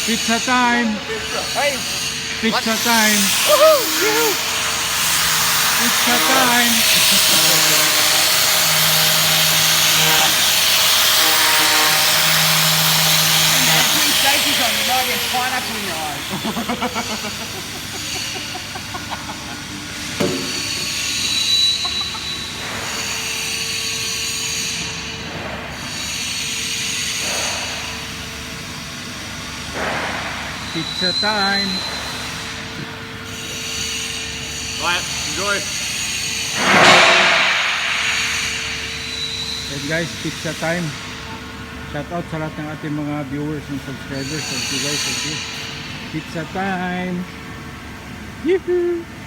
Pizza time! Hey, Pizza time! Pizza time! putting safeties on, you might get pineapple in your eyes. Pizza time! Alright, enjoy. And guys, pizza time! Shout out sa lahat ng ating mga viewers and subscribers. Thank you guys, thank you. Pizza time! Yoo-hoo!